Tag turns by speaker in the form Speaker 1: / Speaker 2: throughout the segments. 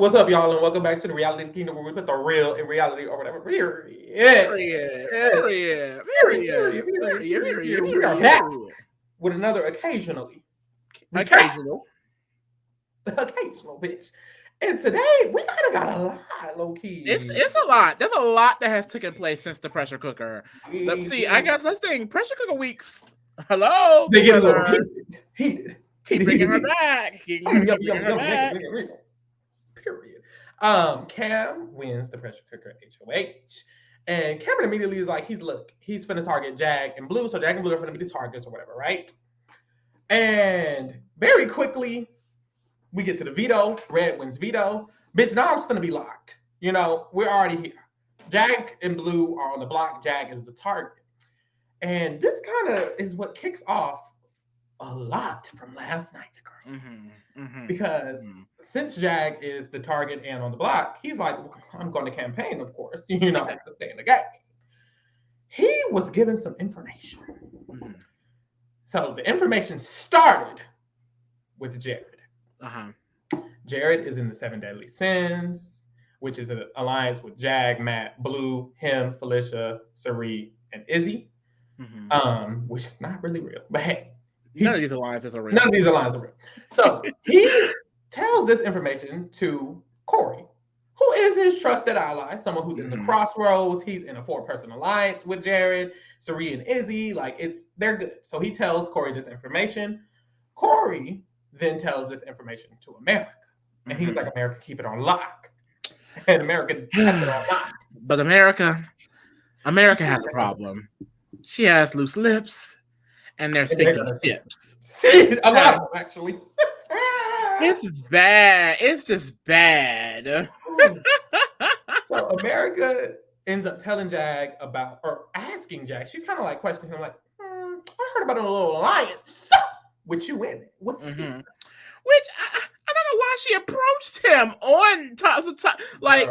Speaker 1: What's up, y'all, and welcome back to the Reality Kingdom where we put the real in reality or whatever. Period.
Speaker 2: Period. Period. Period. Period. Period.
Speaker 1: We are
Speaker 2: Period.
Speaker 1: back
Speaker 2: Period.
Speaker 1: with another occasionally. We back.
Speaker 2: Occasional.
Speaker 1: Occasional, bitch. And today we kind of got a lot, low key.
Speaker 2: It's a lot. There's a lot that has taken place since the pressure cooker. See, I guess let's think. Pressure cooker weeks. Hello,
Speaker 1: They
Speaker 2: big
Speaker 1: get a little
Speaker 2: brother.
Speaker 1: heated.
Speaker 2: Keep bringing her back. Keep bringing her back.
Speaker 1: Period. Cam wins the pressure cooker HOH. And Cameron immediately is like, he's finna target Jag and Blue, so Jag and Blue are finna be the targets or whatever, right? And very quickly, we get to the veto. Red wins veto. Bitch, now I'm just gonna be locked. You know, we're already here. Jag and Blue are on the block. Jag is the target. And this kind of is what kicks off a lot from last night, girl. Because since Jag is the target and on the block, he's like, I'm going to campaign, of course. You know, I have to stay in the game. He was given some information. So the information started with Jared. Jared is in the 7 Deadly Sins, which is an alliance with Jag, Matt, Blue, him, Felicia, Sari, and Izzy. Which is not really real, but hey,
Speaker 2: none of these alliances are real.
Speaker 1: None of these alliances are real. So he tells this information to Cory, who is his trusted ally, someone who's in the crossroads. He's in a 4-person alliance with Jared, Sari, and Izzy. Like they're good. So he tells Cory this information. Cory then tells this information to America, and he's like, "America, keep it on lock." And America has it on lock.
Speaker 2: But America has a problem. She has loose lips, and they're sinking ships.
Speaker 1: See, a lot of them, actually.
Speaker 2: It's bad. It's just bad.
Speaker 1: So America ends up telling Jag about, or asking Jag. She's kind of like questioning him, like, I heard about a little alliance with you in it. What's Which
Speaker 2: I don't know why she approached him on top. Like,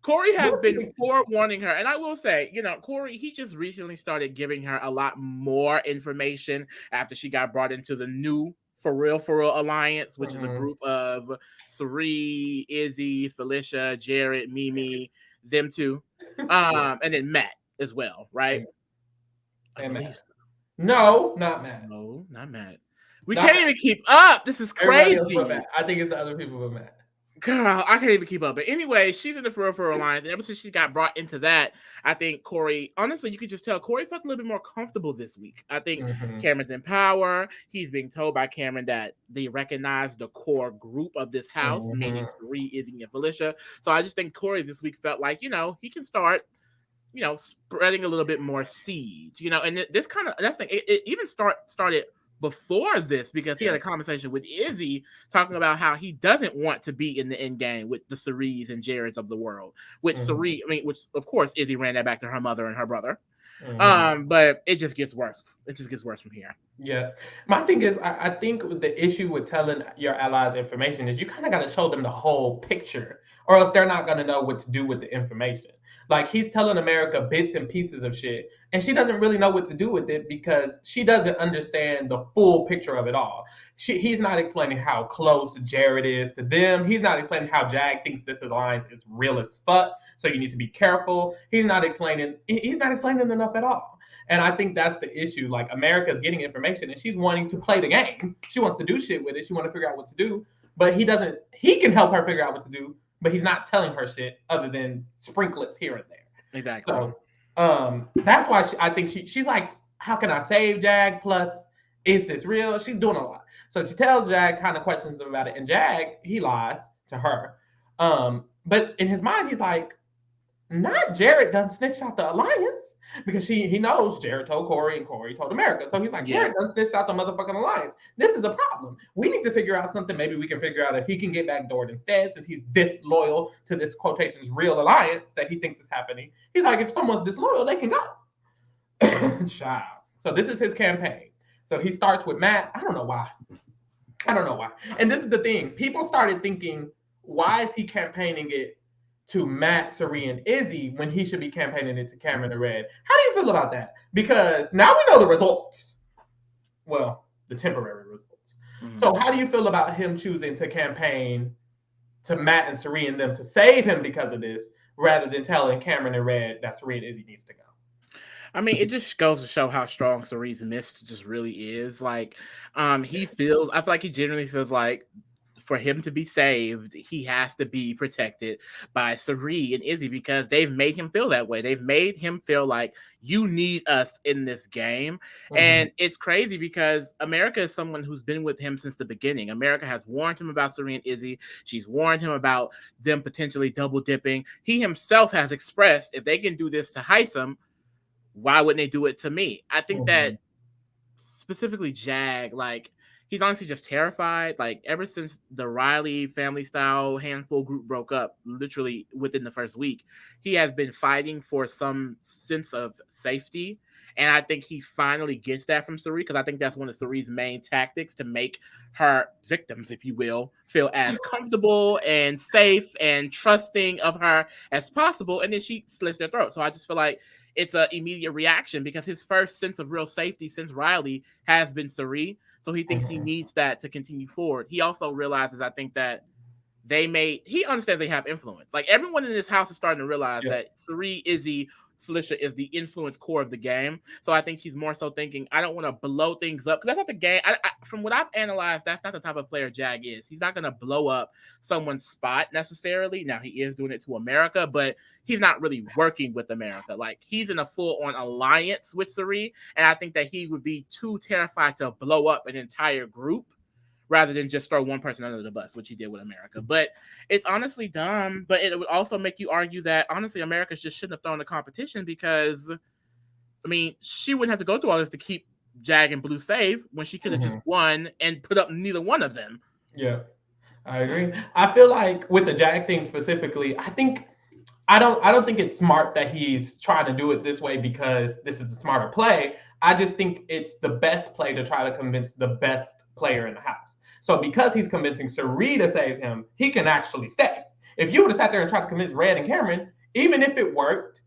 Speaker 2: Cory has been forewarning her. And I will say, you know, Cory, he just recently started giving her a lot more information after she got brought into the new For Real Alliance, which is a group of Sari, Izzy, Felicia, Jared, Mimi, them two. And then Matt as well, right?
Speaker 1: And Matt. No, not Matt.
Speaker 2: No, not Matt. We can't even keep up. This is crazy.
Speaker 1: I think it's the other people but Matt.
Speaker 2: Girl, I can't even keep up. But anyway, she's in the For Real Alliance. And ever since she got brought into that, I think Cory, honestly, you could just tell Cory felt a little bit more comfortable this week. I think Cameron's in power. He's being told by Cameron that they recognize the core group of this house, meaning Sari, Izzy, and Felicia. So I just think Cory this week felt like, you know, he can start, you know, spreading a little bit more seeds, you know, and this kind of, that's the thing, it even started before this, because he had a conversation with Izzy talking about how he doesn't want to be in the end game with the Saris and Jareds of the world. Which which of course Izzy ran that back to her mother and her brother. But it just gets worse. It just gets worse from here.
Speaker 1: Yeah. My thing is, I think the issue with telling your allies information is you kind of got to show them the whole picture, or else they're not going to know what to do with the information. Like, he's telling America bits and pieces of shit, and she doesn't really know what to do with it because she doesn't understand the full picture of it all. He's not explaining how close Jared is to them. He's not explaining how Jag thinks this alliance is real as fuck, so you need to be careful. He's not explaining enough at all. And I think that's the issue. Like, America's getting information, and she's wanting to play the game. She wants to do shit with it. She wants to figure out what to do, but he can help her figure out what to do, but he's not telling her shit other than sprinklets here and there.
Speaker 2: Exactly.
Speaker 1: So that's why I think she's like, how can I save Jag? Plus, is this real? She's doing a lot. So she tells Jag kind of questions about it, and Jag, he lies to her. But in his mind, he's like, not Jared done snitched out the alliance, because he knows Jared told Cory and Cory told America. So he's like, Jared done snitched out the motherfucking alliance. This is a problem. We need to figure out something. Maybe we can figure out if he can get backdoored instead, since he's disloyal to this quotations real alliance that he thinks is happening. He's like, if someone's disloyal, they can go. Child. So this is his campaign. So he starts with Matt. I don't know why. And this is the thing. People started thinking, why is he campaigning it to Matt, Sari, and Izzy when he should be campaigning it to Cameron and Red? How do you feel about that? Because now we know the results. Well, the temporary results. So how do you feel about him choosing to campaign to Matt and Sari and them to save him because of this, rather than telling Cameron and Red that Sari and Izzy needs to go.
Speaker 2: I mean, it just goes to show how strong Cerise's mist just really is. Like, he feels. I feel like he genuinely feels like for him to be saved, he has to be protected by Sari and Izzy because they've made him feel that way. They've made him feel like you need us in this game. And it's crazy because America is someone who's been with him since the beginning. America has warned him about Sari and Izzy. She's warned him about them potentially double dipping. He himself has expressed if they can do this to Heisem, why wouldn't they do it to me? I think that specifically Jag, like, he's honestly just terrified. Like, ever since the Riley family style handful group broke up, literally within the first week, he has been fighting for some sense of safety. And I think he finally gets that from Sari because I think that's one of Sari's main tactics to make her victims, if you will, feel as comfortable and safe and trusting of her as possible. And then she slits their throat. So I just feel like it's an immediate reaction because his first sense of real safety since Riley has been Sari. So he thinks he needs that to continue forward. He also realizes, I think, that he understands they have influence. Like, everyone in this house is starting to realize that Sari, Izzy, Felicia is the influence core of the game. So I think he's more so thinking, I don't want to blow things up. Because that's not the game. From what I've analyzed, that's not the type of player Jag is. He's not going to blow up someone's spot necessarily. Now, he is doing it to America, but he's not really working with America. Like, he's in a full-on alliance with Sari. And I think that he would be too terrified to blow up an entire group rather than just throw one person under the bus, which he did with America. But it's honestly dumb. But it would also make you argue that, honestly, America just shouldn't have thrown the competition because, I mean, she wouldn't have to go through all this to keep Jag and Blue safe when she could have just won and put up neither one of them.
Speaker 1: Yeah, I agree. I feel like with the Jag thing specifically, I don't think it's smart that he's trying to do it this way because this is a smarter play. I just think it's the best play to try to convince the best player in the house. So because he's convincing Sari to save him, he can actually stay. If you would have sat there and tried to convince Red and Cameron, even if it worked,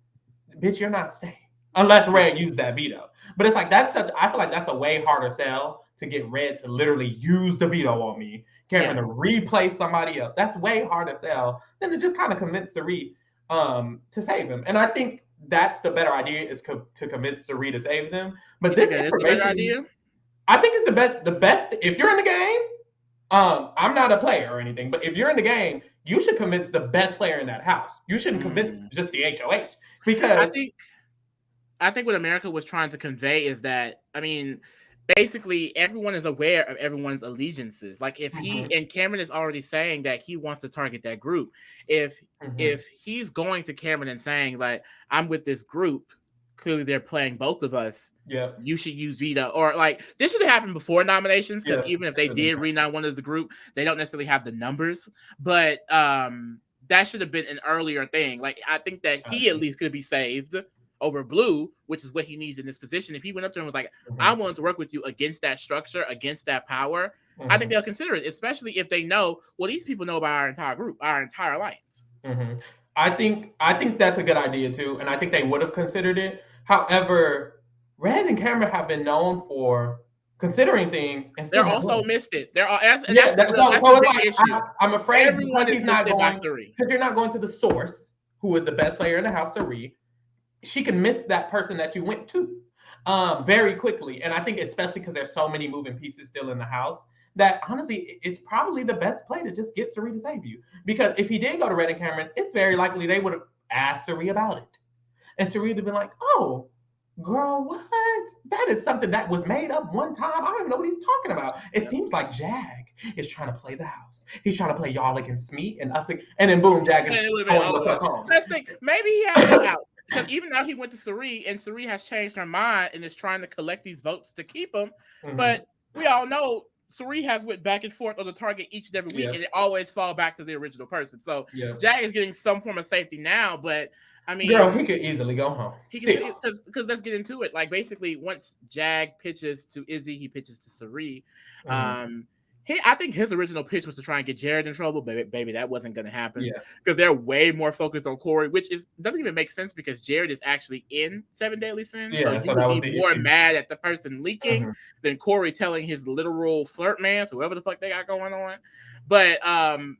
Speaker 1: bitch, you're not staying. Unless Red used that veto. But it's like I feel like that's a way harder sell to get Red to literally use the veto on me. Cameron to replace somebody else. That's way harder sell than to just kind of convince Sari to save him. And I think that's the better idea is to convince Sari to save them. But this information, I think it's the best. The best if you're in the game. I'm not a player or anything, but if you're in the game, you should convince the best player in that house. You shouldn't convince just the HOH because
Speaker 2: I think what America was trying to convey is that, I mean, basically everyone is aware of everyone's allegiances. Like, if he and Cameron is already saying that he wants to target that group, if he's going to Cameron and saying, like, I'm with this group, clearly they're playing both of us.
Speaker 1: Yeah,
Speaker 2: you should use veto, or like this should have happened before nominations because even if they did renominate one of the group, they don't necessarily have the numbers. But that should have been an earlier thing. Like, I think that he at least could be saved over Blue, which is what he needs in this position. If he went up there and was like, I'm willing to work with you against that structure, against that power, I think they'll consider it, especially if they know, well, these people know about our entire group, our entire alliance.
Speaker 1: I think that's a good idea too, and I think they would have considered it. However, Red and Cameron have been known for considering things and
Speaker 2: they're also missed it.
Speaker 1: I'm afraid because he's not going because you're not going to the source, who is the best player in the house, Sari. She can miss that person that you went to very quickly, and I think especially because there's so many moving pieces still in the house that honestly it's probably the best play to just get Sari to save you. Because if he did go to Red and Cameron, it's very likely they would have asked Sari about it, and Sari would have been like, "Oh, girl, what? That is something that was made up one time. I don't even know what he's talking about. It seems like Jag is trying to play the house. He's trying to play y'all against me and us, and then boom, Jag is going the fuck home."
Speaker 2: Let's think. Maybe he has it out. Because even now he went to Sari, and Sari has changed her mind and is trying to collect these votes to keep him. But we all know Sari has went back and forth on the target each and every week, and it always fall back to the original person. So Jag is getting some form of safety now, but I mean,
Speaker 1: girl, he could easily go home.
Speaker 2: Because let's get into it. Like, basically, once Jag pitches to Izzy, he pitches to Sari. I think his original pitch was to try and get Jared in trouble, but baby, that wasn't going to happen.
Speaker 1: Yeah.
Speaker 2: Because they're way more focused on Cory, which doesn't even make sense because Jared is actually in 7 Deadly Sins.
Speaker 1: Yeah,
Speaker 2: so you
Speaker 1: that
Speaker 2: would
Speaker 1: was
Speaker 2: be
Speaker 1: the
Speaker 2: more
Speaker 1: issue.
Speaker 2: mad at the person leaking
Speaker 1: Mm-hmm.
Speaker 2: than Cory telling his literal flirt man, so whatever the fuck they got going on. But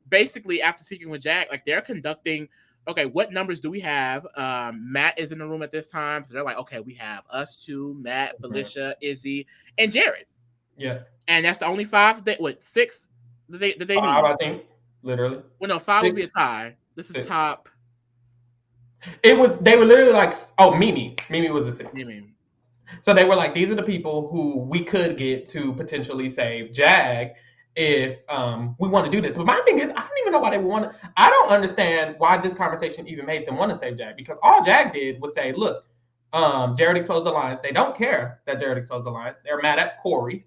Speaker 2: basically, after speaking with Jack, like they're conducting. Okay, what numbers do we have? Matt is in the room at this time, so they're like, okay, we have us two, Matt, Felicia, Izzy, and Jared.
Speaker 1: Yeah.
Speaker 2: And that's the only 5 6 that they need.
Speaker 1: I think, literally.
Speaker 2: Well, no, 5 would be a tie. This is top.
Speaker 1: They were literally like, oh, Mimi was a 6.
Speaker 2: Mimi.
Speaker 1: So they were like, these are the people who we could get to potentially save Jag if we want to do this. But my thing is, I don't even know why they would want to. I don't understand why this conversation even made them want to save Jag, because all Jag did was say, look, Jared exposed the lines. They don't care that Jared exposed the lines. They're mad at Cory.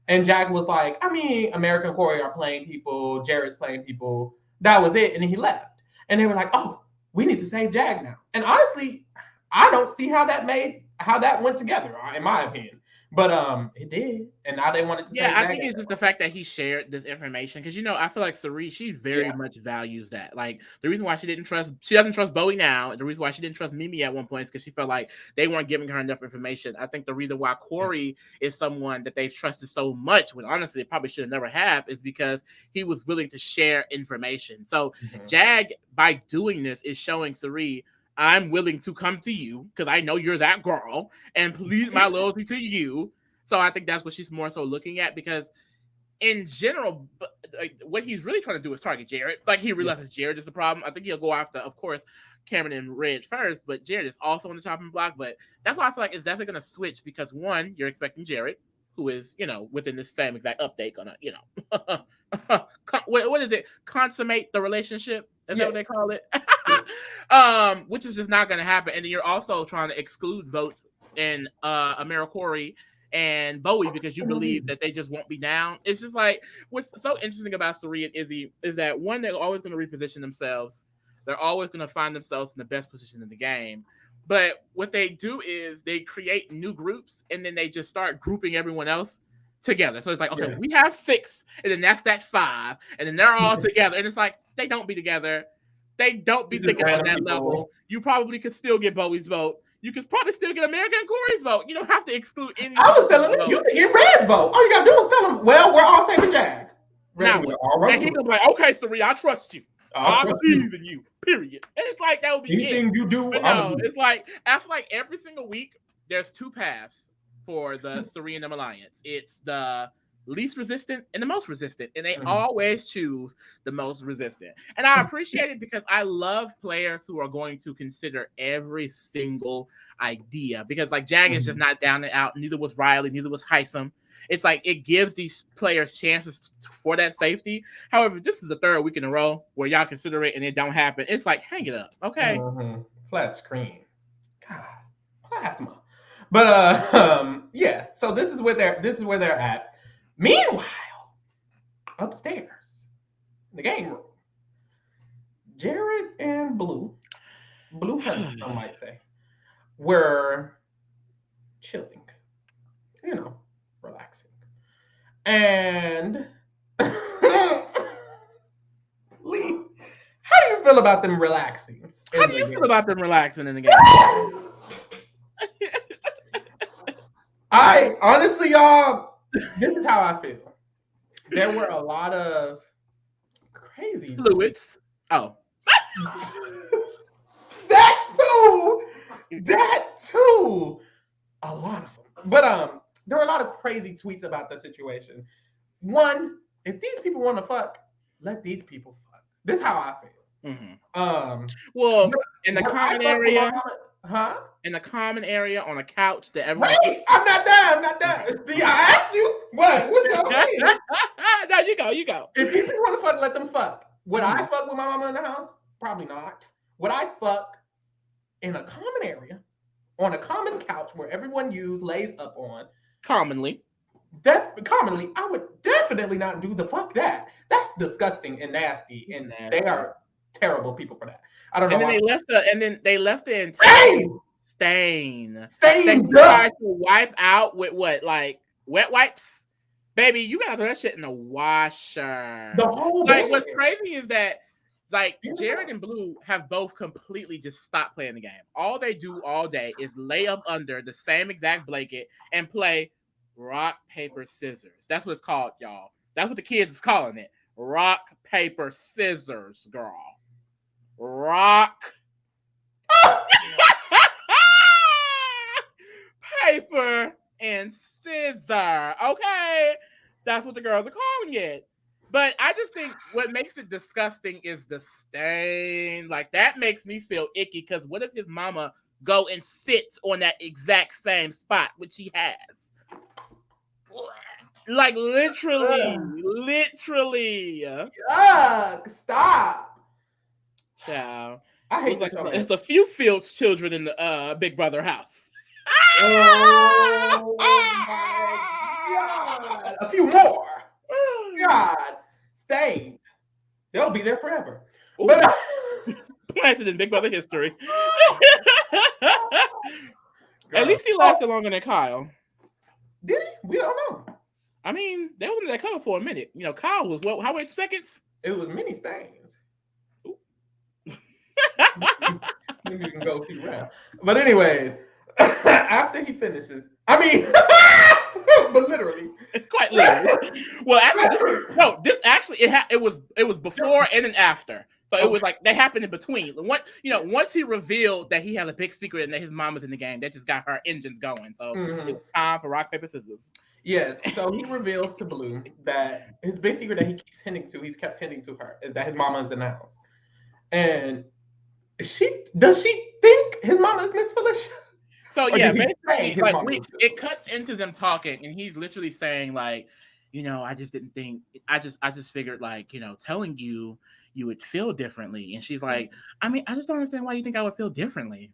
Speaker 1: And Jag was like, I mean, America and Cory are playing people. Jared's playing people. That was it. And then he left. And they were like, oh, we need to save Jag now. And honestly, I don't see how that went together, in my opinion. But it did, and now they wanted to.
Speaker 2: Yeah, I think it's just the fact that he shared this information, because I feel like Cirie, she very much values that. Like the reason why she doesn't trust Bowie now. The reason why she didn't trust Mimi at one point is because she felt like they weren't giving her enough information. I think the reason why Cory is someone that they've trusted so much, when honestly they probably should never have, is because he was willing to share information. So Jag, by doing this, is showing Cirie, I'm willing to come to you because I know you're that girl and plead my loyalty to you. So I think that's what she's more so looking at, because in general, like, what he's really trying to do is target Jared. Like he realizes Jared is the problem. I think he'll go after, of course, Cameron and Reg first, but Jared is also on the chopping block. But that's why I feel like it's definitely going to switch, because one, you're expecting Jared, who is, within this same exact update, gonna, what is it? Consummate the relationship. Is that what they call it? Which is just not going to happen. And then you're also trying to exclude votes in AmeriCorey and Bowie because you believe that they just won't be down. It's just like, what's so interesting about Cirie and Izzy is that, one, they're always going to reposition themselves. They're always going to find themselves in the best position in the game. But what they do is they create new groups, and then they just start grouping everyone else together. So it's like, okay, we have 6, and then that's that 5, and then they're all together. And it's like, they don't be together. They don't be thinking on that level. You probably could still get Bowie's vote. You could probably still get America and Cory's vote. You don't have to exclude any.
Speaker 1: I was telling them, you can get Red's vote. All you gotta do is tell them, well, we're all saving Jag.
Speaker 2: And he could be like, okay, Cirie, I trust you. I believe in you, period. And it's like, that would be
Speaker 1: anything you do.
Speaker 2: But no, it's like, I feel like every single week, there's 2 paths for the Cirie and them alliance. It's the least resistant and the most resistant, and they always choose the most resistant. And I appreciate it, because I love players who are going to consider every single idea, because like Jag is just not down and out. Neither was Riley, neither was Heisem. It's like, it gives these players chances for that safety. However, this is the 3rd week in a row where y'all consider it and it don't happen. It's like, hang it up, okay?
Speaker 1: Flat screen, God, plasma. But yeah. So this is where they're at. Meanwhile, upstairs, in the game room, Jared and Blue Honey, some might say, were chilling, relaxing. And Lee, how do you feel about them relaxing?
Speaker 2: How do you feel about them relaxing in the game?
Speaker 1: I honestly, y'all, this is how I feel. There were a lot of crazy
Speaker 2: fluids. Oh.
Speaker 1: That too. A lot of them. But there were a lot of crazy tweets about the situation. One, if these people want to fuck, let these people fuck. This is how I feel.
Speaker 2: Well, in the common area. In the common area on a couch that everyone.
Speaker 1: Wait, I'm not done. See, I asked you. What's your opinion?
Speaker 2: No, you go.
Speaker 1: If people want to fuck, let them fuck. Would I fuck with my mama in the house? Probably not. Would I fuck in a common area on a common couch where everyone lays up on?
Speaker 2: Commonly,
Speaker 1: I would definitely not do the fuck that. That's disgusting and nasty, and they are terrible people for that. I don't know.
Speaker 2: And then they left the entire stain.
Speaker 1: They
Speaker 2: tried to wipe out with what, like wet wipes? Baby, you gotta throw that shit in the washer.
Speaker 1: The whole
Speaker 2: Like,
Speaker 1: bed.
Speaker 2: what's crazy is that, like,
Speaker 1: In the
Speaker 2: Jared
Speaker 1: dark.
Speaker 2: and Blue have both completely just stopped playing the game. All they do all day is lay up under the same exact blanket and play rock, paper, scissors. That's what it's called, y'all. That's what the kids is calling it. Rock, paper, scissors, girl. Rock, paper, and scissor. Okay? That's what the girls are calling it. But I just think what makes it disgusting is the stain. Like, that makes me feel icky, because what if his mama go and sits on that exact same spot, which he has? Like, literally.
Speaker 1: Yuck, stop.
Speaker 2: Child.
Speaker 1: I hate
Speaker 2: Looks
Speaker 1: this
Speaker 2: like
Speaker 1: show.
Speaker 2: it's a few Fields children in the Big Brother house.
Speaker 1: Oh my God. A few more. God. Stay. They'll be there forever.
Speaker 2: Ooh.
Speaker 1: But
Speaker 2: Planted in Big Brother history. At least he lasted longer than Kyle.
Speaker 1: Did he? We don't know.
Speaker 2: I mean, they was in that cover for a minute. You know, Kyle was what? How many seconds?
Speaker 1: It was many stains. Maybe you can go keep around. But anyway, after he finishes, I mean, but literally,
Speaker 2: quite literally. Well, actually, this actually it was before and then after. So it was like they happened in between. Once he revealed that he had a big secret and that his mom was in the game, that just got her engines going. So it was time for rock, paper, scissors.
Speaker 1: Yes. So he reveals to Blue that his big secret that he's kept hinting to her, is that his mama is in the house. And does she think his mama is Miss Felicia?
Speaker 2: So yeah, basically, like it cuts into them talking, and he's literally saying like, I just didn't think, I just figured like, telling you would feel differently, and she's like, I mean, I just don't understand why you think I would feel differently,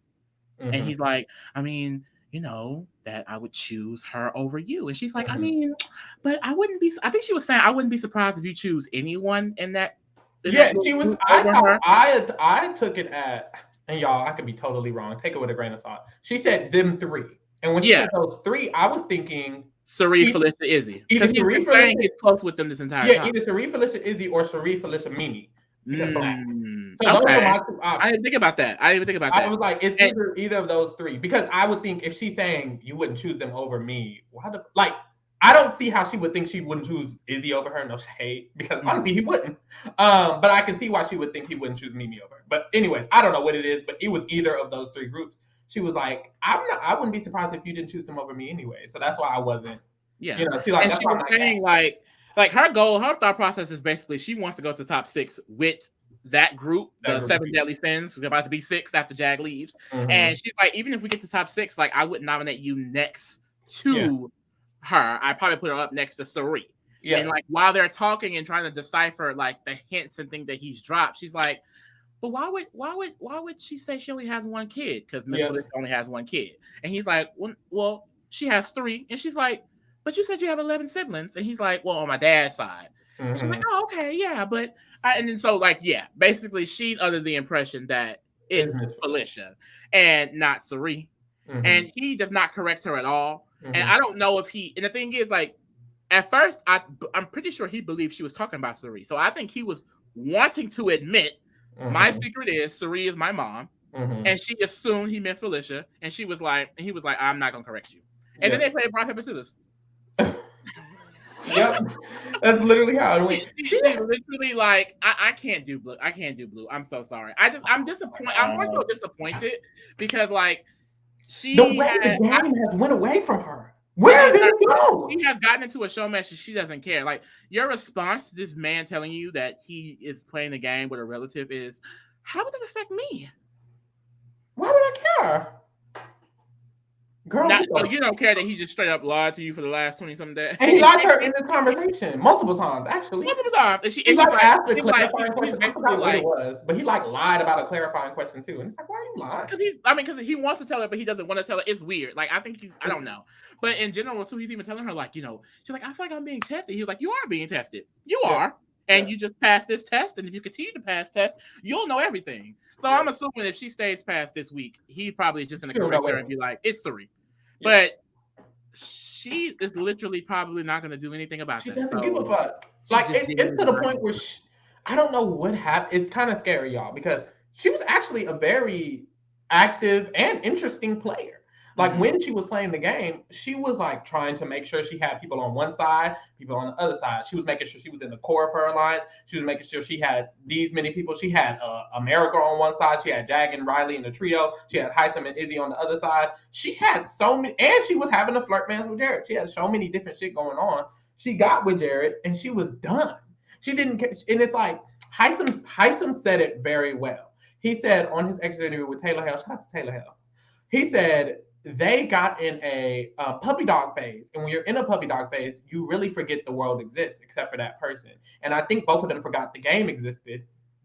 Speaker 2: and he's like, I mean, that I would choose her over you, and she's like, I mean, but I wouldn't be. I think she was saying I wouldn't be surprised if you choose anyone in that.
Speaker 1: She was. I took it at. And y'all, I could be totally wrong. Take it with a grain of salt. She said them three. And when she said those three, I was thinking
Speaker 2: Cirie, Felicia, Izzy. Because he's been saying he's close with them this entire time.
Speaker 1: Either Cirie, Felicia, Izzy, or Cirie, Felicia, Mimi. Because black.
Speaker 2: So those are my two options. I didn't think about that. I was
Speaker 1: like, it's either of those three. Because I would think if she's saying you wouldn't choose them over me, I don't see how she would think she wouldn't choose Izzy over her. No shade, because honestly, he wouldn't. But I can see why she would think he wouldn't choose Mimi over her. But anyways, I don't know what it is, but it was either of those three groups. She was like, I wouldn't be surprised if you didn't choose them over me anyway. So that's why I wasn't.
Speaker 2: Yeah. She was saying like her goal, her thought process is basically she wants to go to the top 6 with that group, the 7 Deadly Sins. We're about to be 6 after Jag leaves. And she's like, even if we get to top 6, like I would nominate you next to her. I probably put her up next to Cirie. Yeah. And like while they're talking and trying to decipher like the hints and things that he's dropped, she's like, but why would she say she only has one kid? Because Miss Felicia only has one kid. And he's like, well, she has 3. And she's like, but you said you have 11 siblings. And he's like, well, on my dad's side. And she's like, oh, okay, yeah, but and then so like, yeah, basically she's under the impression that it's Felicia and not Cirie. And he does not correct her at all. And I don't know if and the thing is, like, at first, I'm pretty sure he believed she was talking about Cirie. So I think he was wanting to admit, my secret is Cirie is my mom. And she assumed he meant Felicia. And he was like, I'm not going to correct you. And then they played rock, paper, scissors.
Speaker 1: Yep. That's literally how it went.
Speaker 2: She's literally like, I can't do blue. I can't do blue. I'm so sorry. I'm disappointed. I'm more so disappointed because, like,
Speaker 1: the way the game has went away from her. Where did it go?
Speaker 2: She has gotten into a showmance. She doesn't care. Like, your response to this man telling you that he is playing the game with a relative is, how would that affect me?
Speaker 1: Why would I care? Girl,
Speaker 2: so you don't care that he just straight up lied to you for the last 20-something days.
Speaker 1: And he lied to her in this conversation multiple times, actually.
Speaker 2: Multiple times. And
Speaker 1: he asked a clarifying question. I forgot what it was, but he lied about a clarifying question too. And it's like, why are you lying?
Speaker 2: Because he wants to tell her, but he doesn't want to tell her. It's weird. Like, I think I don't know. But in general too, he's even telling her like, she's like, I feel like I'm being tested. He was like, you are being tested. You are. And you just passed this test. And if you continue to pass tests, you'll know everything. So I'm assuming if she stays past this week, he probably is just going to correct her and be like, it's Cirie. But she is literally probably not going to do anything about
Speaker 1: She
Speaker 2: that.
Speaker 1: doesn't give a
Speaker 2: So
Speaker 1: fuck.
Speaker 2: she
Speaker 1: Like
Speaker 2: just
Speaker 1: it's
Speaker 2: genuinely
Speaker 1: to
Speaker 2: does
Speaker 1: the
Speaker 2: not
Speaker 1: point
Speaker 2: give a
Speaker 1: where
Speaker 2: fuck.
Speaker 1: I don't know what happened. It's kind of scary, y'all, because she was actually a very active and interesting player. Like
Speaker 2: Mm-hmm.
Speaker 1: when she was playing the game, she was like trying to make sure she had people on one side, people on the other side. She was making sure she was in the core of her alliance. She was making sure she had these many people. She had America on one side. She had Jag and Riley in the trio. She had Heisem and Izzy on the other side. She had so many, and she was having a flirt mans with Jared. She had so many different shit going on. She got with Jared and she was done. She didn't, and it's like Heisem said it very well. He said on his exit interview with Taylor Hale, shout out to Taylor Hale. He said they got in a puppy dog phase. And when you're in a puppy dog phase, you really forget the world exists except for that person. And I think both of them forgot the game existed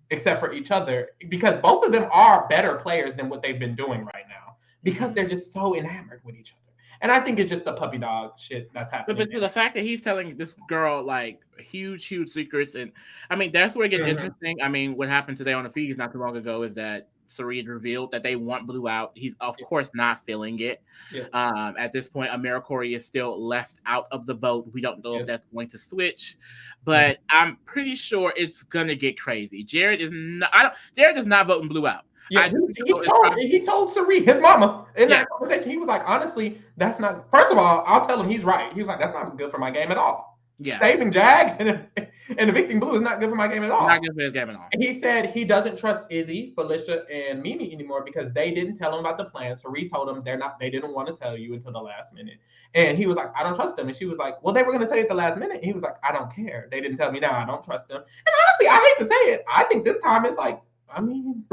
Speaker 1: except for each other because both of them are better players than what they've been doing right now because they're just so enamored with each other. And I think it's just the puppy dog shit that's happening.
Speaker 2: But to the fact that he's telling this girl like huge secrets, and I mean that's where it gets
Speaker 1: Mhm.
Speaker 2: interesting. I mean, what happened today on the feed not too long ago is that Sarid revealed that they want Blue out. He's of
Speaker 1: Yeah.
Speaker 2: course not feeling it.
Speaker 1: Yeah.
Speaker 2: At this point, Cory is still left out of the vote. We don't know if
Speaker 1: Yeah.
Speaker 2: that's going to switch,
Speaker 1: Mhm.
Speaker 2: but I'm pretty sure it's gonna get crazy. Jared is not. Jared is not voting Blue out.
Speaker 1: Yeah,
Speaker 2: I do
Speaker 1: he
Speaker 2: know it's
Speaker 1: told
Speaker 2: probably
Speaker 1: he told Sari, his mama, in
Speaker 2: yeah
Speaker 1: that conversation. He was like, honestly, that's not. First of all, I'll tell him he's right. He was like, that's not good for my game at all.
Speaker 2: yeah
Speaker 1: Saving Jag and evicting Blue is not good for my game at
Speaker 2: not
Speaker 1: all.
Speaker 2: good for his game at all.
Speaker 1: He said he doesn't trust Izzy, Felicia, and Mimi anymore because they didn't tell him about the plan. Sari told him they didn't want to tell you until the last minute. And he was like, I don't trust them. And she was like, well, they were gonna tell you at the last minute. And he was like, I don't care. They didn't tell me now. I don't trust them. And honestly, I hate to say it. I think this time it's like, I mean,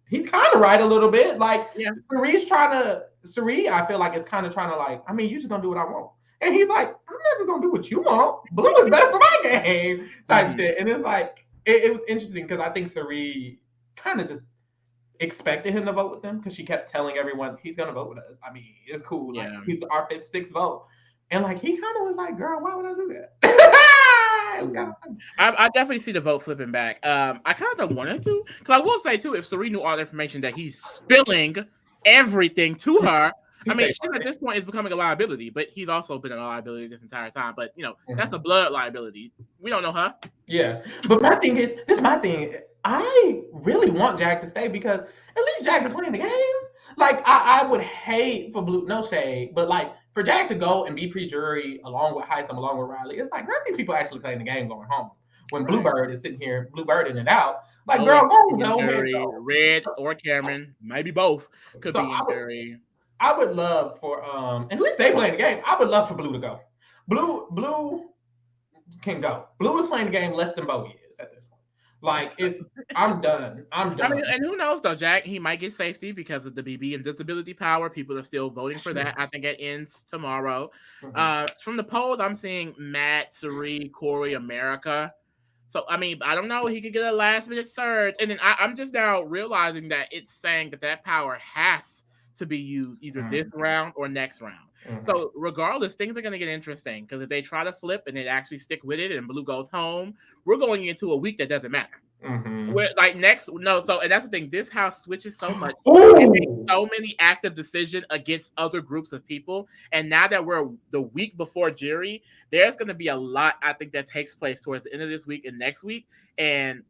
Speaker 1: he's kind of right a little bit. Like
Speaker 2: Yeah.
Speaker 1: Sari, I feel like it's kind of trying to like, I mean, you just gonna do what I want. And he's like, I'm not just gonna do what you want. Blue is better for my game, type shit. And it's like, it was interesting because I think Sari kind of just expected him to vote with them because she kept telling everyone he's gonna vote with us. I mean, it's cool. Like
Speaker 2: Yeah.
Speaker 1: he's our fifth, sixth vote. And like he kind of was like, girl, why would I do that? It was kind of funny.
Speaker 2: I definitely see the vote flipping back. I kind of wanted to, because I will say too, if Serena knew all the information that he's spilling everything to her, I mean, she at this point is becoming a liability. But he's also been a liability this entire time. But you know, that's a blood liability. We don't know her.
Speaker 1: Yeah, but my thing is, this is my thing. I really want Jack to stay because at least Jack is playing the game. Like I would hate for Blue, no shade, but like for Jack to go and be pre-jury along with Heisem, along with Riley, it's like not these people actually playing the game going home. When
Speaker 2: Right.
Speaker 1: Bluebird is sitting here, Bluebird in and out, like
Speaker 2: Owen
Speaker 1: girl, go
Speaker 2: could be in
Speaker 1: go ahead,
Speaker 2: jury.
Speaker 1: go.
Speaker 2: Red or Cameron, maybe both, could
Speaker 1: So
Speaker 2: be in jury.
Speaker 1: I would love for at least they playing the game. I would love for Blue to go. Blue can go. Blue is playing the game less than Bowie is at this point. Like it's I'm done. I'm
Speaker 2: I
Speaker 1: done.
Speaker 2: mean, and who knows though, Jack? He might get safety because of the BB and disability power. People are still voting for that. I think it ends tomorrow. From the polls, I'm seeing Matt, Sari, Cory, America. So I mean, I don't know. He could get a last minute surge, and then I'm just now realizing that it's saying that power has to be used either this round or next round. So regardless, things are going to get interesting because if they try to flip and they actually stick with it, and Blue goes home, we're going into a week that doesn't matter. We're like next, no. So and that's the thing. This house switches so much. It makes so many active decisions against other groups of people. And now that we're the week before jury, there's going to be a lot. I think that takes place towards the end of this week and next week. And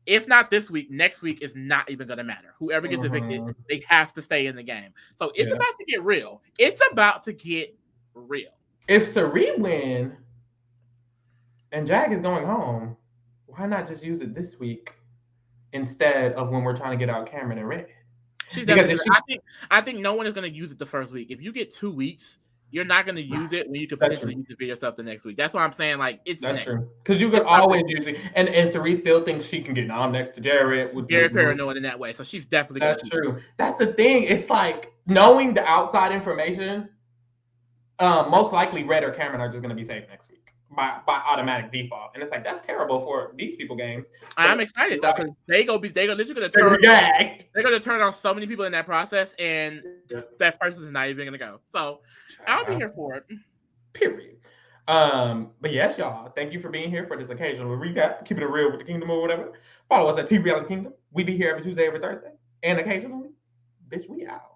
Speaker 2: if not this week, next week is not even going to matter. Whoever gets evicted, they have to stay in the game. So it's about to get real. It's about to get real.
Speaker 1: If Sari win and Jag is going home, why not just use it this week instead of when we're trying to get out Cameron and Red?
Speaker 2: She's definitely. I think no one is going to use it the first week. If you get 2 weeks, you're not going to use it when you could potentially use it for yourself the next week. That's why I'm saying like it's
Speaker 1: that's
Speaker 2: next.
Speaker 1: True because you could always use it, and Sari still thinks she can get nom next to Jared.
Speaker 2: Very paranoid in that way, so she's definitely.
Speaker 1: That's true. That's the thing. It's like knowing the outside information. Most likely, Red or Cameron are just going to be safe next week by automatic default, and it's like that's terrible for these people games.
Speaker 2: I'm excited though because they're literally going to turn on so many people in that process, and that person is not even going to go. So I'll be here for it.
Speaker 1: Period. But yes, y'all, thank you for being here for this occasional recap, keeping it real with the kingdom or whatever. Follow us at TV on the Kingdom. We be here every Tuesday, every Thursday, and occasionally, bitch, we out.